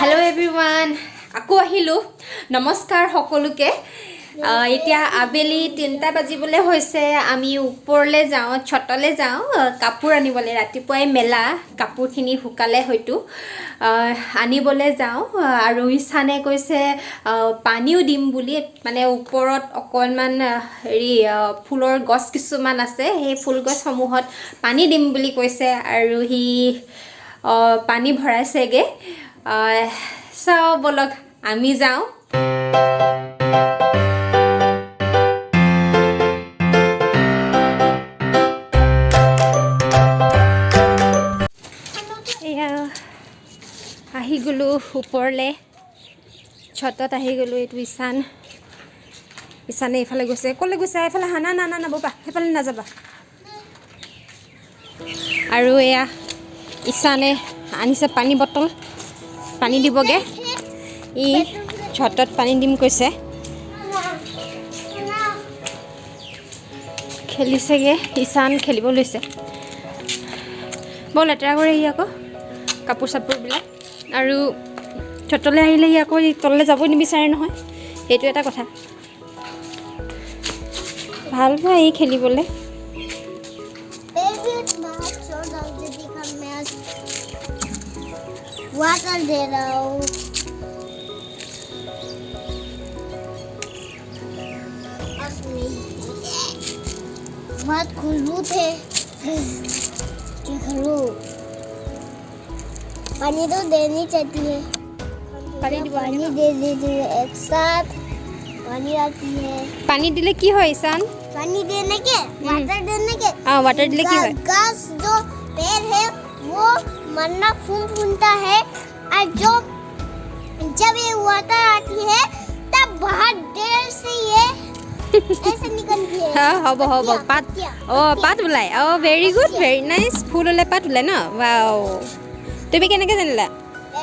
Hello everyone, aku আহিলো নমস্কাৰ সকলোকে এতিয়া আবেলি 3টা বাজিবলে হৈছে আমি ওপৰলে যাও ছটলে যাও কাপোৰ আনিবলে ৰাতিপুৱাই মেলা কাপোৰখিনি হুকালে হয়তো আনিবলে যাও আৰু ইছানে কৈছে পানীও দিম বুলি মানে ওপৰত অকনমান হেৰি ফুলৰ গছ কিছুমান আছে সেই ফুল গছসমূহত পানী দিম বুলি কৈছে আৰু হি পানী ভৰাইছেগে চাও বলক আমি যাও আহি গলো ওপৰলে ছটত আহি গলো এটো ইছানে এফালে গৈছে কলে গৈছে এফালে হানা না না না বাবা এফালে না যাবা আৰু এয়া ইছানে আনিছে পানী বটল পানী দিবগে ই ছটত পানী দিম কৈছে খেলিছেগে ইছান খেলিব লৈছে বল লেতেৰা কৰি ই আকৌ কাপোৰ চাপোৰ বিলাক আৰু ছটলে আহিলে ই আকৌ তললে যাব নিবিচাৰে নহয় সেইটো এটা কথা ভাল পায় ই খেলিবলে Water दे रहा हूँ बहुत खुशबू थे पानी तो देनी चाहिए पानी दे दीजिए एक साथ पानी आती है पानी दिले की हो ईशान पानी देने के वाटर देने के वाटर दिले की हो घास जो पेड़ है वो मरना फूंता है और जब ये वाटर आती है तब बहुत देर से ये ऐसे निकलती है हाँ हो पात पात बुलाए वेरी गुड वेरी नाइस फूल वाले पात बुलाए ना वाओ तुम केनेके जानला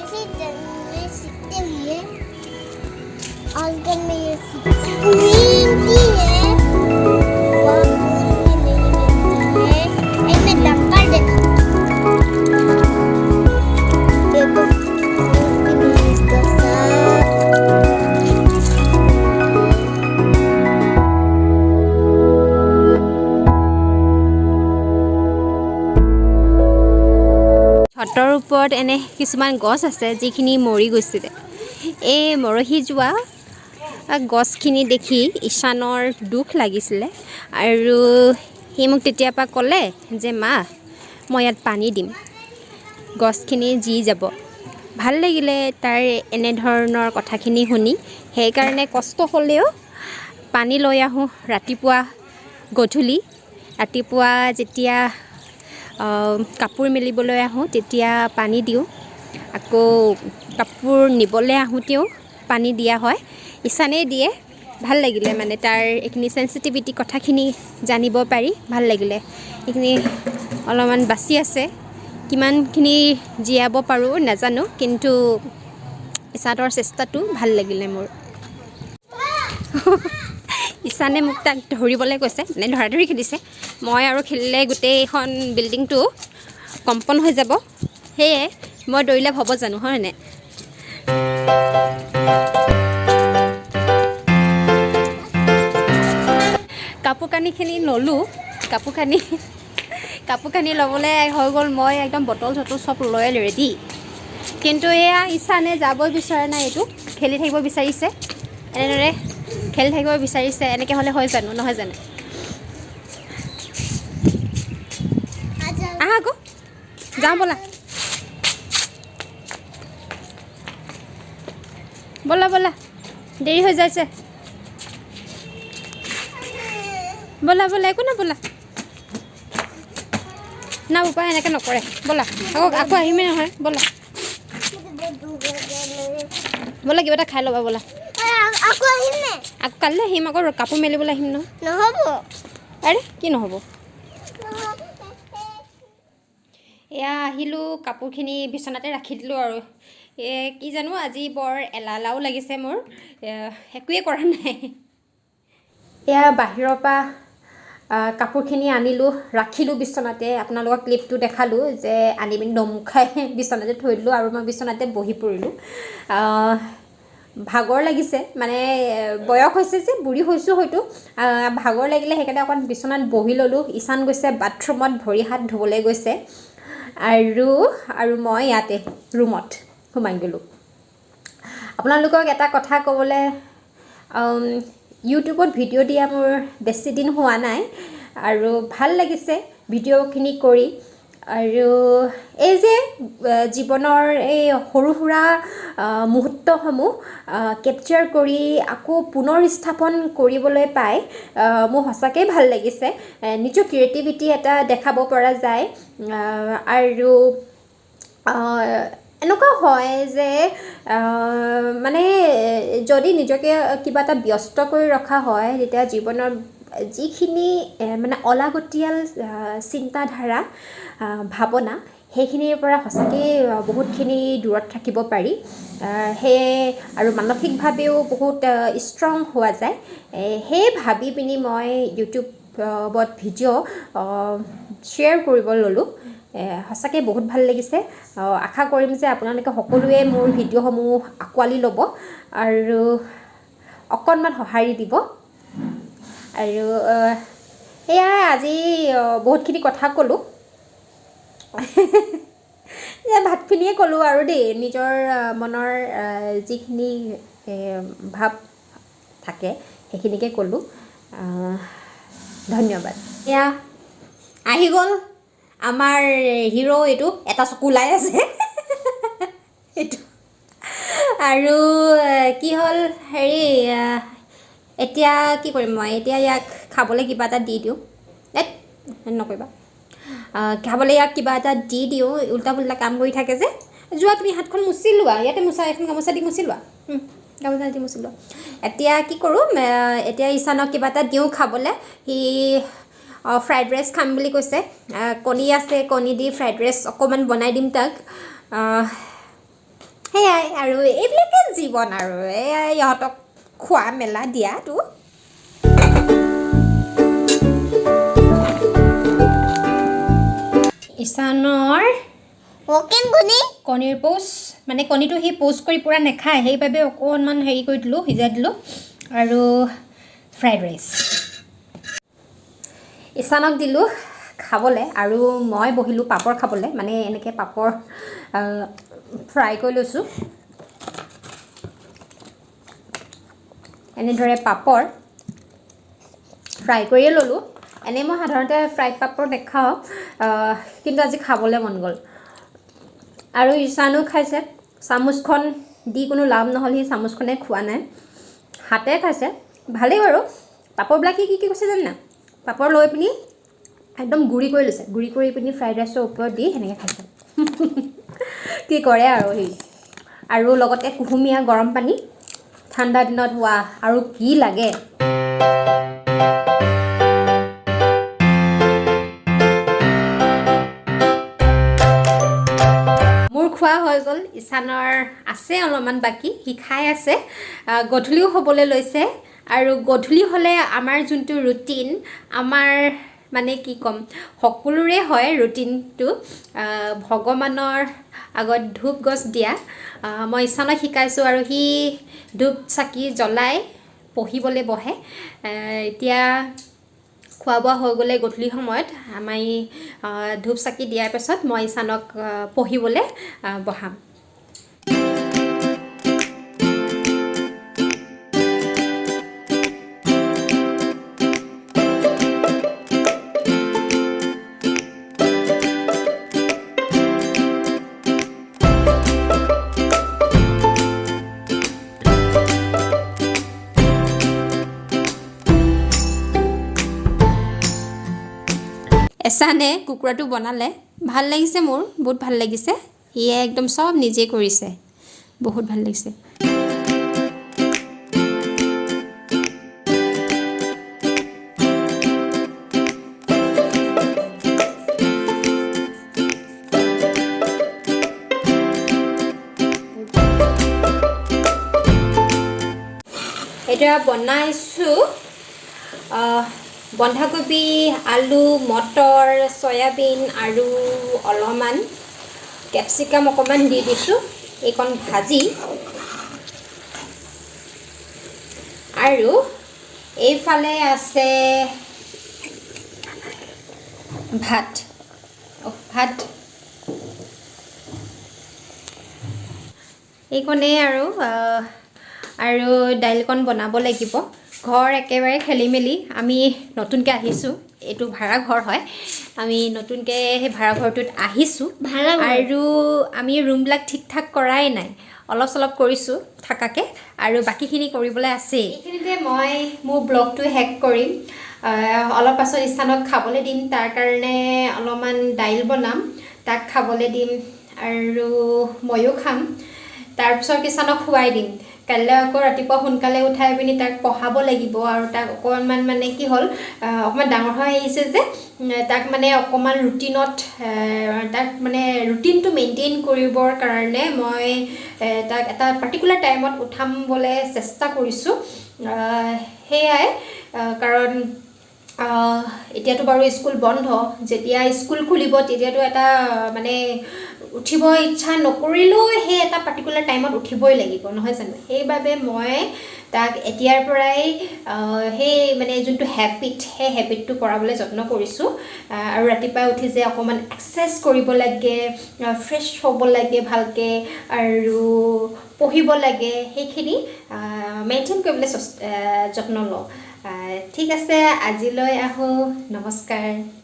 ऐसे जानने सीखते हुए आजकल में ये सीखती है ছটৰ ওপৰত এনে কিছুমান গছ আছে যিখিনি মৰি গৈছিলে এই মৰহি যোৱা গছখিনি দেখি ইছানৰ দুখ লাগিছিলে আৰু সি মোক তেতিয়াপা ক'লে যে মা মই ইয়াত পানী দিম গছখিনি জি যাব ভাল লাগিলে তাৰ এনে ধৰণৰ কথাখিনি শুনি সেইকাৰণে কষ্ট হ'লেও পানী লৈ আহোঁ ৰাতিপুৱা গধূলি ৰাতিপুৱা যেতিয়া কাপোৰ মেলিবলৈ আহোঁ তেতিয়া পানী দিওঁ আকৌ কাপোৰ নিবলৈ আহোঁতেও পানী দিয়া হয় ইছানেই দিয়ে ভাল লাগিলে মানে তাৰ এইখিনি সেনসিটিভিটি কথাখিনি জানিব পাৰি ভাল লাগিলে এইখিনি অলপমান বাছি আছে কিমানখিনি জীয়াব পাৰোঁ নাজানো কিন্তু ইছানৰ চেষ্টাটো ভাল লাগিলে মোৰ ইছানে মোক তাক ধৰিবলৈ কৈছে মানে ধৰাধৰি খেলিছে মই আৰু খেলিলে গোটেইখন বিল্ডিংটো কম্পন হৈ যাব সেয়ে মই দৌৰিলে হ'ব জানো হয়নে কাপোৰ কানিখিনি ল'লোঁ কাপোৰ কানি ল'বলৈ হৈ গ'ল মই একদম বটল চটল চব লৈ ৰেডি কিন্তু এয়া ইছানে যাবই বিচৰা নাই এইটো খেলি থাকিব বিচাৰিছে এনেদৰে খেলি থাকিব বিচাৰিছে এনেকৈ হ'লে হয় জানো নহয় জানো আহা আকৌ যাওঁ ব'লা ব'লা ব'লা দেৰি হৈ যাইছে ব'লা ব'লা একো না ব'লা না উপায় এনেকৈ নকৰে ব'লা আকৌ আহিমেই নহয় ব'লা ব'লা কিবা এটা খাই ল'বা ব'লা আকৌ কাইলৈ আহিম আকৌ কাপোৰ মেলিবলৈ আহিম নহ'ব আৰে কি নহ'ব এয়া আহিলোঁ কাপোৰখিনি বিচনাতে ৰাখি দিলোঁ আৰু কি জানো আজি বৰ এলালাও লাগিছে মোৰ একোৱে কৰা নাই এয়া বাহিৰৰ পৰা কাপোৰখিনি আনিলোঁ ৰাখিলোঁ বিচনাতে আপোনালোকক ক্লিপটো দেখালোঁ যে আনি পিনি দম খাই বিচনাতে থৈ দিলোঁ আৰু মই বিচনাতে বহি পৰিলোঁ ভাগৰ লাগিছে মানে বয়স হৈছে যে বুঢ়ী হৈছোঁ হয়তো ভাগৰ লাগিলে সেইকাৰণে অকণ বিচনাত বহি ল'লোঁ ঈশান গৈছে বাথৰুমত ভৰি হাত ধুবলৈ গৈছে আৰু মই ইয়াতে ৰুমত সোমাই গ'লোঁ আপোনালোকক এটা কথা ক'বলৈ ইউটিউবত ভিডিঅ' দিয়া মোৰ বেছি দিন হোৱা নাই আৰু ভাল লাগিছে ভিডিঅ'খিনি কৰি আৰু এই যে জীৱনৰ এই সৰু সুৰা মুহূৰ্তসমূহ কেপচাৰ কৰি আকৌ পুনৰ স্থাপন কৰিবলৈ পাই মোৰ সঁচাকৈ ভাল লাগিছে নিজৰ ক্ৰিয়েটিভিটি এটা দেখাব পৰা যায় আৰু এনেকুৱা হয় যে মানে যদি নিজকে কিবা এটা ব্যস্ত কৰি ৰখা হয় তেতিয়া জীৱনৰ যিখিনি মানে অলাগতিয়াল চিন্তাধাৰা ভাৱনা সেইখিনিৰ পৰা সঁচাকৈ বহুতখিনি দূৰত থাকিব পাৰি সেয়ে আৰু মানসিকভাৱেও বহুত ষ্ট্ৰং হোৱা যায় সেই ভাবি পিনি মই ইউটিউবত ভিডিঅ' শ্বেয়াৰ কৰিব ল'লোঁ সঁচাকৈ বহুত ভাল লাগিছে আশা কৰিম যে আপোনালোকে সকলোৱে মোৰ ভিডিঅ'সমূহ আঁকোৱালি ল'ব আৰু অকণমান সঁহাৰি দিব আৰু সেয়াই আজি বহুতখিনি কথা ক'লোঁ ভাতখিনিয়ে ক'লোঁ আৰু দেই নিজৰ মনৰ যিখিনি ভাৱ থাকে সেইখিনিকে ক'লোঁ ধন্যবাদ এয়া আহি গ'ল আমাৰ হিৰো এইটো এটা চকু ওলাই আছে এইটো আৰু কি হ'ল হেৰি এতিয়া কি কৰিম মই এতিয়া ইয়াক খাবলৈ কিবা এটা দি দিওঁ নকৰিবা খাবলৈ ইয়াক কিবা এটা দি দিওঁ উল্টা পুল্টা কাম কৰি থাকে যে যোৱা তুমি হাতখন মুচি লোৱা ইয়াতে মুচা এখন গামোচা দি মুচি লোৱা গামোচা দি মুচি লোৱা এতিয়া কি কৰোঁ এতিয়া ঈশানক কিবা এটা দিওঁ খাবলৈ সি ফ্ৰাইড ৰাইচ খাম বুলি কৈছে কণী আছে কণী দি ফ্ৰাইড ৰাইচ অকণমান বনাই দিম তাক সেয়াই আৰু এইবিলাকে জীৱন আৰু এয়াই ইহঁতক খোৱা মেলা দিয়াটো ঈশানৰ কণীৰ প'চ মানে কণীটো সি প'চ কৰি পূৰা নাখায় সেইবাবে অকণমান হেৰি কৰি দিলোঁ সিজাই দিলোঁ আৰু ফ্ৰাইড ৰাইচ ঈশানক দিলোঁ খাবলৈ আৰু মই বহিলোঁ পাপৰ খাবলৈ মানে এনেকৈ পাপৰ ফ্ৰাই কৰি লৈছোঁ এনেদৰে পাপৰ ফ্ৰাই কৰিয়ে ল'লোঁ এনেই মই সাধাৰণতে ফ্ৰাইড পাপৰ নেখাওঁ কিন্তু আজি খাবলৈ মন গ'ল আৰু ঈশানো খাইছে চামুচখন দি কোনো লাভ নহ'ল সি চামুচখনে খোৱা নাই হাতে খাইছে ভালেই বাৰু পাপৰবিলাক কি কৈছে জানে না পাপৰ লৈ পিনি একদম গুড়ি কৰি লৈছে গুড়ি কৰি পিনি ফ্ৰাইড ৰাইচৰ ওপৰত দি সেনেকৈ খাইছে কি কৰে আৰু সি আৰু লগতে কুহুমীয়া গৰম পানী ঠাণ্ডা দিনত হোৱা আৰু কি লাগে মোৰ খোৱা হৈ গ'ল ঈশানৰ আছে অলপমান বাকী সি খাই আছে গধূলিও হ'বলৈ লৈছে আৰু গধূলি হ'লে আমাৰ যোনটো ৰুটিন আমাৰ মানে কি ক'ম সকলোৰে হয় ৰুটিনটো ভগৱানৰ আগত ধূপ গছ দিয়া মই ঈশানক শিকাইছোঁ আৰু সি ধূপ চাকি জ্বলাই পঢ়িবলৈ বহে এতিয়া খোৱা বোৱা হৈ গ'লে গধূলি সময়ত আমি ধূপ চাকি দিয়াৰ পাছত মই ঈশানক পঢ়িবলৈ বহাম এচানে কুকুৰাটো বনালে ভাল লাগিছে মোৰ বহুত ভাল লাগিছে ইয়ে একদম সব নিজে কৰিছে বহুত ভাল লাগিছে এটা বনাইছোঁ বন্ধাকবি আলু মটৰ সয়াবিন আৰু অলপমান কেপচিকাম অকণমান দি দিছোঁ এইকণ ভাজি আৰু এইফালে আছে ভাত এইকণেই আৰু দাইলকণ বনাব লাগিব ঘৰ একেবাৰে খেলি মেলি আমি নতুনকৈ আহিছোঁ এইটো ভাড়া ঘৰ হয় আমি নতুনকৈ সেই ভাড়া ঘৰটোত আহিছোঁ আৰু আমি ৰুমবিলাক ঠিক ঠাক কৰাই নাই অলপ চলপ কৰিছোঁ থাকাকৈ আৰু বাকীখিনি কৰিবলৈ আছেই এইখিনিতে মই মোৰ ব্লগটো হেক কৰিম অলপ পাছত ইছানক খাবলৈ দিম তাৰ কাৰণে অলপমান দাইল বনাম তাক খাবলৈ দিম আৰু ময়ো খাম তাৰপিছত কিষাণক খুৱাই দিম কাইলৈ আকৌ ৰাতিপুৱা সোনকালে উঠাই পিনি তাক পঢ়াব লাগিব আৰু তাক অকণমান মানে কি হ'ল অকণমান ডাঙৰ হৈ আহিছে যে তাক মানে অকণমান ৰুটিনত তাক মানে ৰুটিনটো মেইনটেইন কৰিবৰ কাৰণে মই তাক এটা পাৰ্টিকুলাৰ টাইমত উঠাবলৈ চেষ্টা কৰিছোঁ সেয়াই কাৰণ এতিয়াতো বাৰু স্কুল বন্ধ যেতিয়া স্কুল খুলিব তেতিয়াতো এটা মানে উঠিব ইচ্ছা নকৰিলেও সেই এটা পাৰ্টিকুলাৰ টাইমত উঠিবই লাগিব নহয় জানো সেইবাবে মই তাক এতিয়াৰ পৰাই সেই মানে যোনটো হেবিট সেই হেবিটটো কৰাবলৈ যত্ন কৰিছোঁ আৰু ৰাতিপুৱা উঠি যে অকণমান এক্সাৰচাইজ কৰিব লাগে ফ্ৰেছ হ'ব লাগে ভালকৈ আৰু পঢ়িব লাগে সেইখিনি মেইনটেইন কৰিবলৈ যত্ন লওঁ ঠিক আছে আজিলৈ আহোঁ নমস্কাৰ